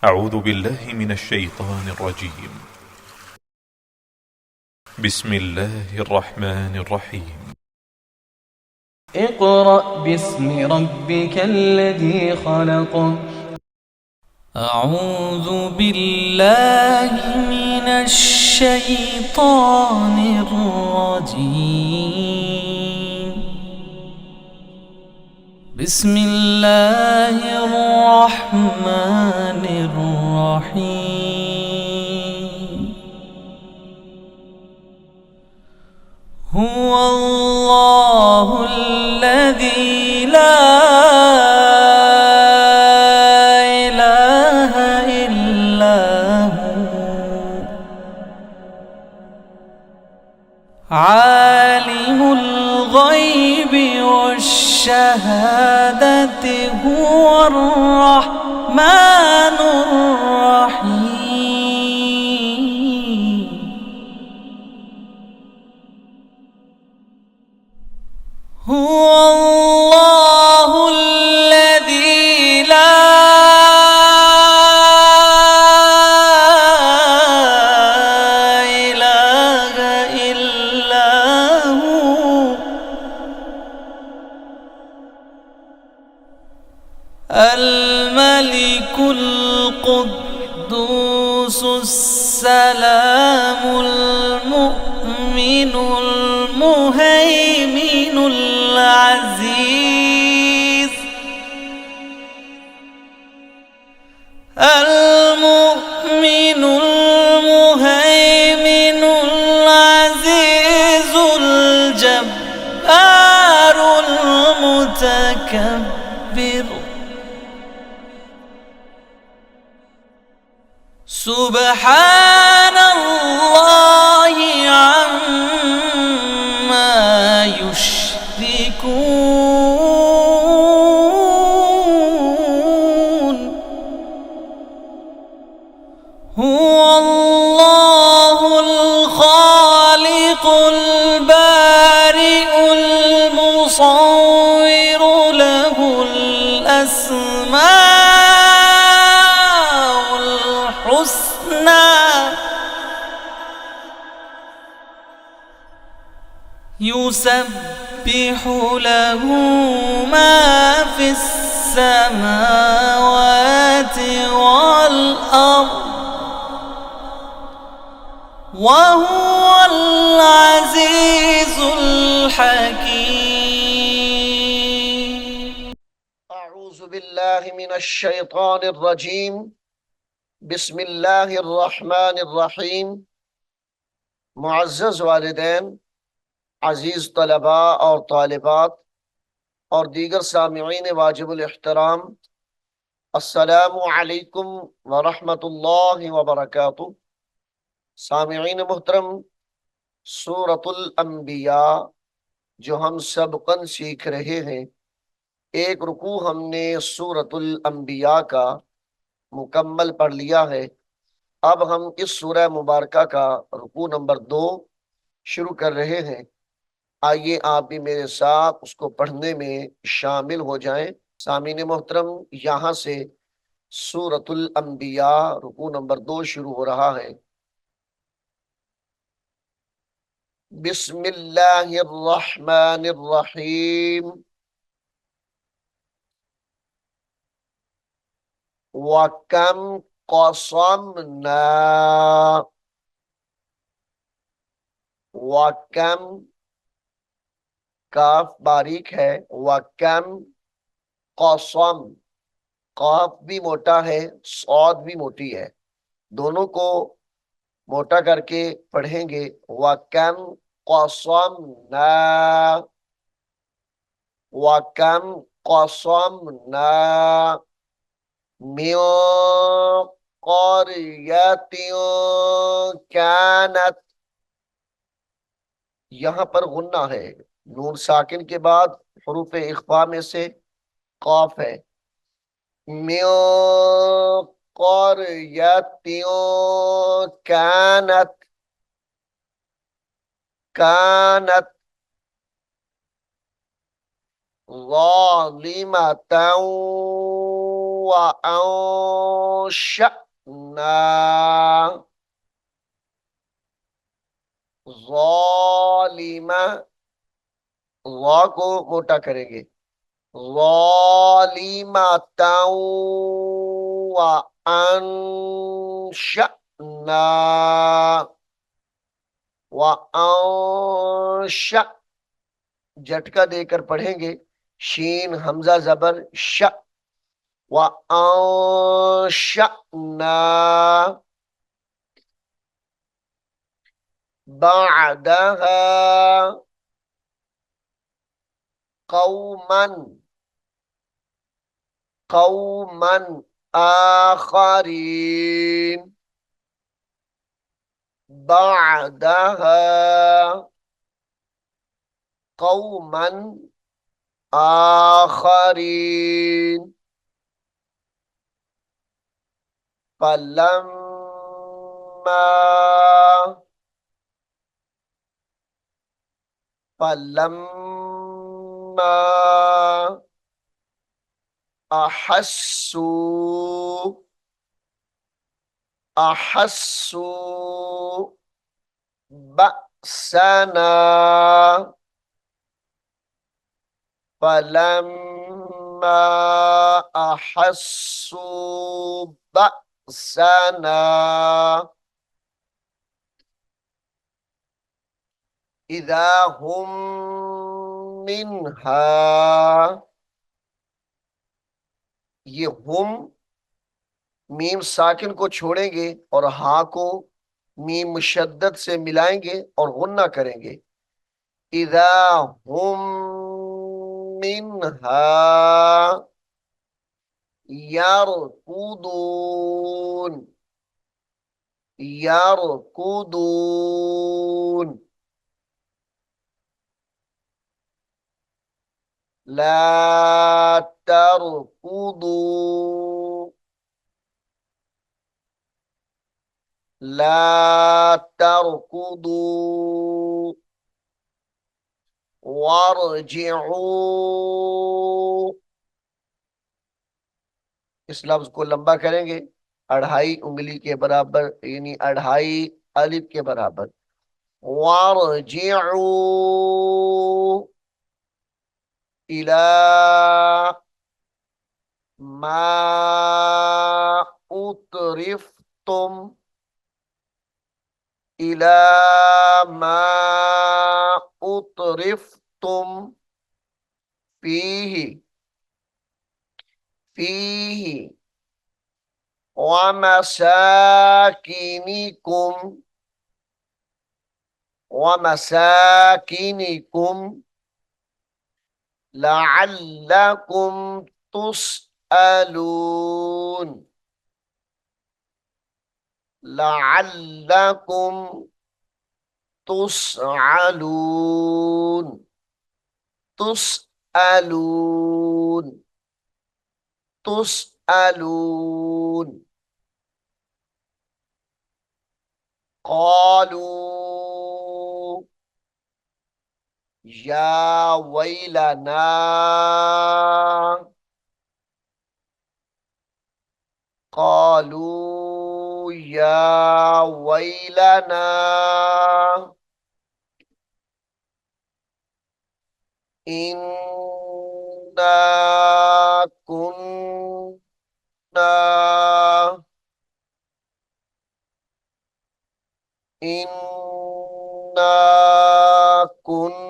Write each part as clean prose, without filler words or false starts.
أعوذ بالله من الشيطان الرجيم. بسم الله الرحمن الرحيم. اقرأ باسم ربك الذي خلق. أعوذ بالله من الشيطان الرجيم. بسم الله الرحمن الرحيم. هو الله الذي لا إله إلا هو عالم الغيب والشهادة هو الرحمن الرحيم. هو الله الذي لا إله إلا هو الملك القدوس السلام المؤمن المهيمن العزيز المؤمن المهيمن العزيز الجبار المتكبر. سبحان الله عما يشركون. هو الله الخالق البارئ المصور له الأسماء الحسنى يسبح له ما في السماوات والأرض وهو العزيز الحكيم. أعوذ بالله من الشيطان الرجيم. بسم الله الرحمن الرحیم. معزز والدین، عزیز طلباء اور طالبات اور دیگر سامعین واجب الاحترام، السلام علیکم ورحمۃ اللہ وبرکاتہ۔ سامعین محترم، سورۃ الانبیاء جو ہم سبقاً سیکھ رہے ہیں، ایک رکوع ہم نے سورۃ الانبیاء کا مکمل پڑھ لیا ہے۔ اب ہم اس سورہ مبارکہ کا رکوع نمبر 2 شروع کر رہے ہیں۔ آئیے آپ بھی میرے ساتھ اس کو پڑھنے میں شامل ہو جائیں۔ سامعین محترم، یہاں سے سورۃ الانبیاء رکوع نمبر 2 شروع ہو رہا ہے۔ بسم اللہ الرحمن الرحیم۔ وَكَمْ قَصَمْنَا، وَكَمْ کاف باریک ہے، وَكَمْ قَصَمْ قاف بھی موٹا ہے، صاد بھی موٹی ہے، دونوں کو موٹا کر کے پڑھیں گے۔ وَكَمْ قَصَمْنَا، وَكَمْ قَصَمْنَا مِن قَرْيَةٍ كَانَتْ، یہاں پر غنہ ہے، نون ساکن کے بعد حروف اخفاء میں سے قاف ہے۔ من قَرْيَةٍ كَانَتْ، كَانَتْ ظَالِمَةً वअंशअना, ज़ालिमा, ज़ा को मोटा करेंगे, ज़ालिमतन वअंशअना, वअंश, झटका देकर पढ़ेंगे, शीन हमजा जबर श, वअंशअना बअदहा कौमन, कौमन आखरीन, बअदहा कौमन आखरीन, फलम्मा, फलम्मा अहस्सू, अहस्सू बअसना, फलम्मा अहस्सू बअसना इज़ा हुम मिन्हा, ये हुम मीम साकिन को छोड़ेंगे और हा को मीम मुशद्दद से मिलाएंगे और गुन्ना करेंगे। इज़ा हुम मिन्हा यरकुदून, यरकुदून, ला तरकुदू, ला तरकुदू वरजिऊ, इस लफ्ज को लंबा करेंगे, 2.5 उंगली के बराबर, यानी 2.5 अलिफ के बराबर। वरजिऊ इला मा उतरिफ्तुम, इला मा उतरिफ्तुम फीही, फीही वमसाकिनिकुम, वमसाकिनिकुम लअल्लकुम तुसअलून, लअल्लकुम तुसअलून, तुसअलून, तुसअलून, क़ालू या वैलना, क़ालू या वैलना इन्ना कुन्ना, इन्ना कुन्ना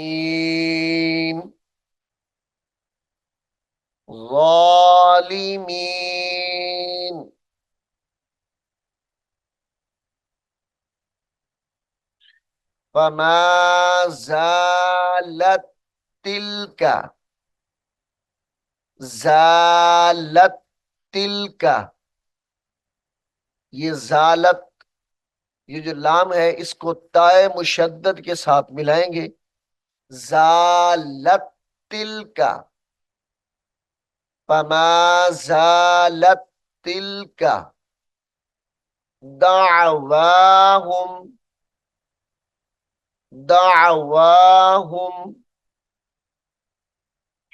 ज़ालिमीन, ज़ालिमीन, फमा ज़ालत तिल्का, ज़ालत तिल्का, ये ज़ालत, ये जो लाम है इसको ताए मुशद्दद के साथ मिलाएंगे, ज़ालत तिल्का, फमा ज़ालत तिल्का दअवाहुम, दअवाहुम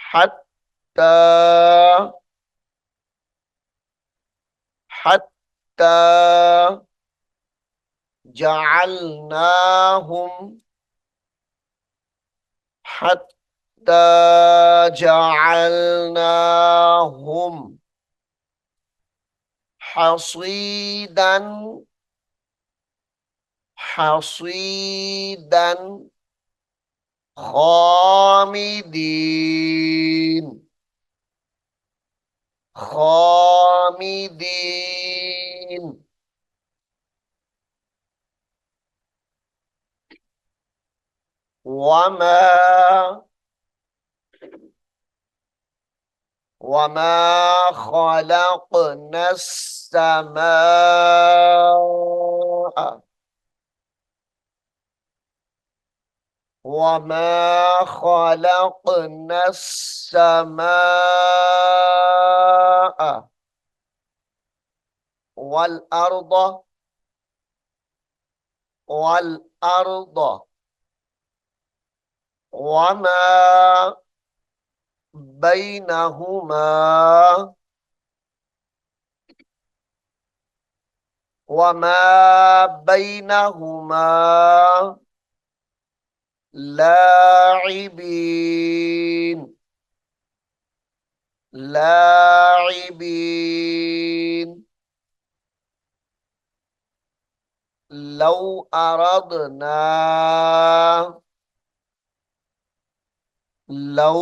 हत्ता हत्ता जअलनाहुम हत्ता जअलनाहुम हसीदन हसीदन खामिदीन खामिदीन वमा वमा खलक़ना अस्समाअ वमा खलक़ना अस्समाअ वल अर्द वल अर्द वमा बैनहुमा वमा बैनहुमा लाइबीन लाइबीन लौ अरदना लौ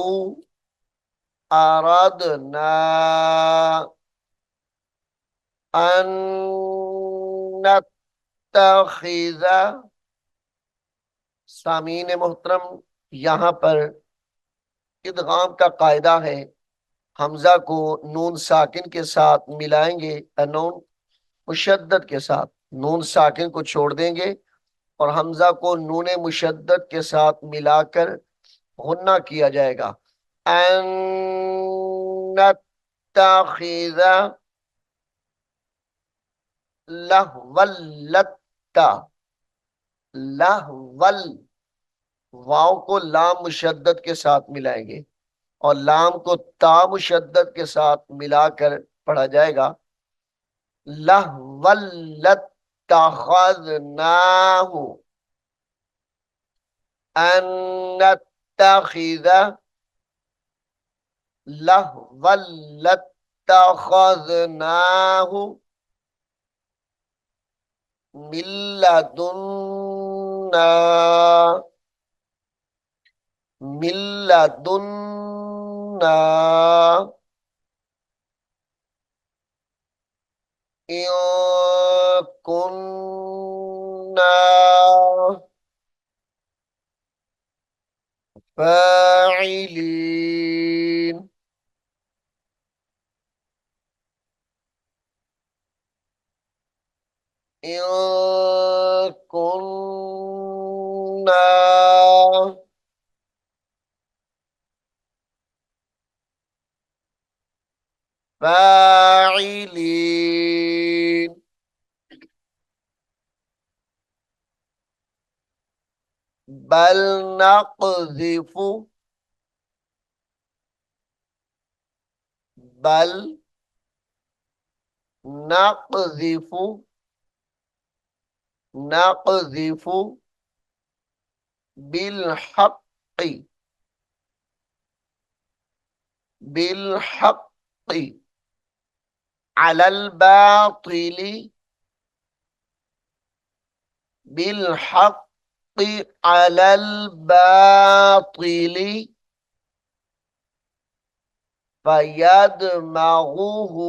अरदना अन नत्तखिज़ सामीन मोहतरम, यहाँ पर इदगाम का कायदा है। हमजा को नून साकिन के साथ मिलाएंगे, नून मुशद्दद के साथ। नून साकिन को छोड़ देंगे और हमजा को नून मुशद्दद के साथ मिलाकर गुन्ना किया जाएगा। अन नत्तखिज़ लहवल लत्ता लहवल, वाव को लाम मुशद्दद के साथ मिलाएंगे और लाम को ता मुशद्दद के साथ मिलाकर पढ़ा जाएगा। लहवल लत्तखज़नाहु अन नत्तखिज़ लहवल लत्तखज़नाहु मिन लदुन्ना मिन लदुन्ना इन कुन्ना फाइलीन। इन कुन्ना फाइलीन। बल नक़ज़िफ़ु बल नक़ज़िफ़ु नक़ज़िफ़ु बिलहक़्क़ि बिलहक़्क़ि अलल बातिली बिलहक़्क़ि अलल बातिली फयदमग़ुहु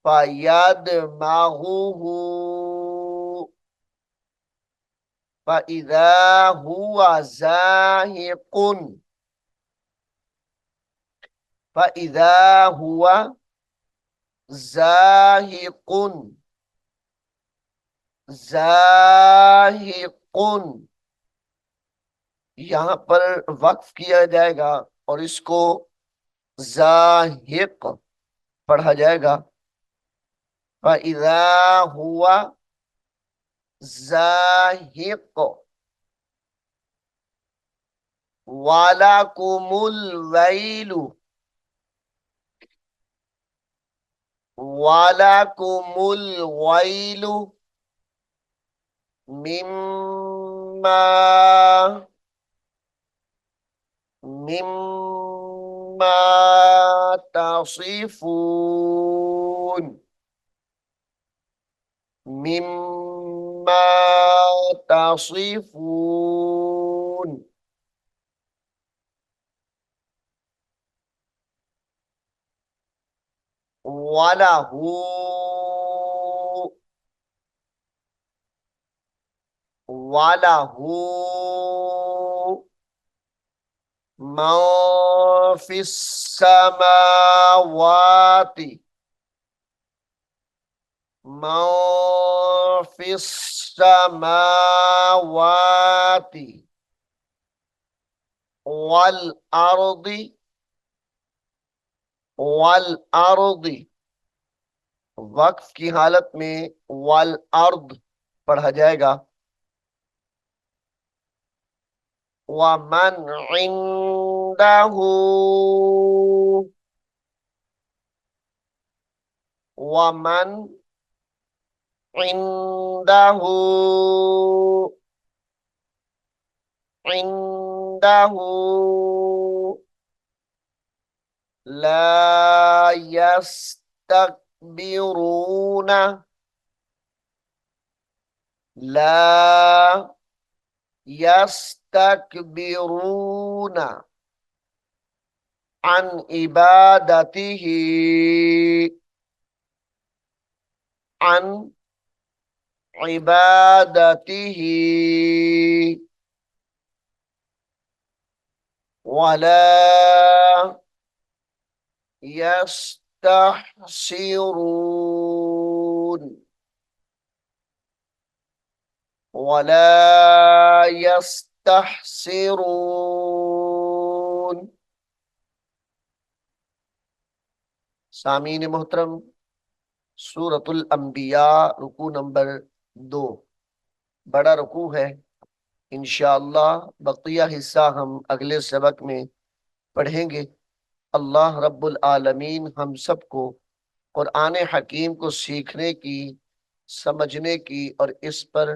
फयदमग़ुहु फ़इज़ा हुवा ज़ाहिक़ुन फ़इज़ा हुवा ज़ाहिक़ुन ज़ाहिक़ुन। यहाँ पर वक्फ किया जाएगा और इसको ज़ाहिक़ पढ़ा जाएगा। फ़इज़ा हुवा ज़ाहिक़ वलकुमुल वैलु वलकुमुल वैलु मिम्मा तसिफून मिम्मा तसिफून वलहू मा फिस्समावाति वल अर्दी वक्फ की हालत में वल अर्द पढ़ा जाएगा। वमन इंदहू वमन इंदहू इंदहू ला यस्तकबिरून ला यस्तकबिरून अन इबादतिही अन इबादतिही वला यस्तहसिरून वला यस्तहसिरून। सामीन मोहतरम, सूरतुल अंबिया रुकू नंबर 2 बड़ा रुकू है। इंशाअल्लाह बकिया हिस्सा हम अगले सबक में पढ़ेंगे। अल्लाह रब्बुल आलमीन हम सबको कुरान हकीम को सीखने की, समझने की और इस पर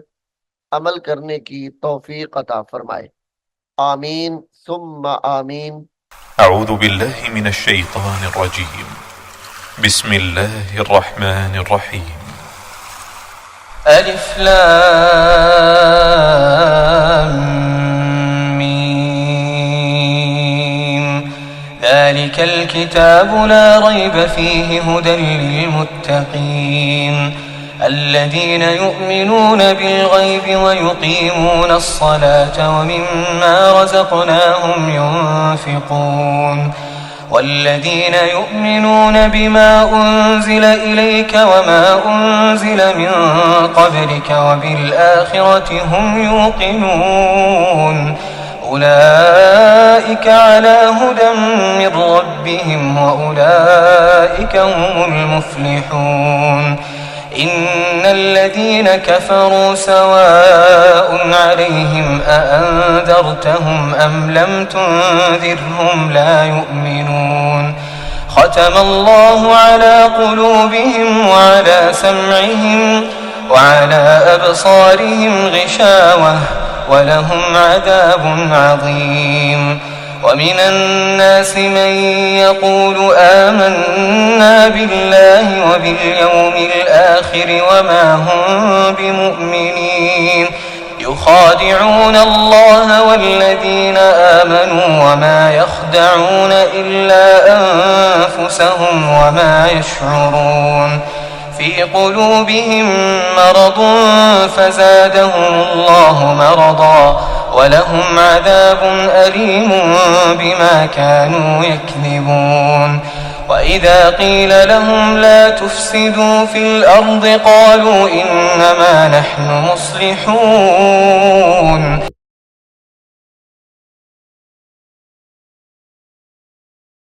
अमल करने की तौफीक अता फरमाए। आमीन सुम्मा आमीन। अऊज़ु बिल्लाहि मिनश शैतानिर रजीम। बिस्मिल्लाहिर रहमानिर रहीम। अलिफ लाम मीम ज़ालिकल किताबु ला रैब फ़ीहि हुदल लिलमुत्तक़ीन الذين يؤمنون بالغيب ويقيمون الصلاة ومما رزقناهم ينفقون والذين يؤمنون بما أنزل إليك وما أنزل من قبلك وبالآخرة هم يوقنون أولئك على هدى من ربهم وأولئك هم المفلحون إن الذين كفروا سواء عليهم أأنذرتهم أم لم تنذرهم لا يؤمنون ختم الله على قلوبهم وعلى سمعهم وعلى أبصارهم غشاوة ولهم عذاب عظيم ومن الناس من يقول آمنا بالله وباليوم الآخر وما هم بمؤمنين يخادعون الله والذين آمنوا وما يخدعون إلا أنفسهم وما يشعرون في قلوبهم مرض فزادهم الله مرضا ولهم عذاب أليم بما كانوا يكذبون وإذا قيل لهم لا تفسدوا في الأرض قالوا إنما نحن مصلحون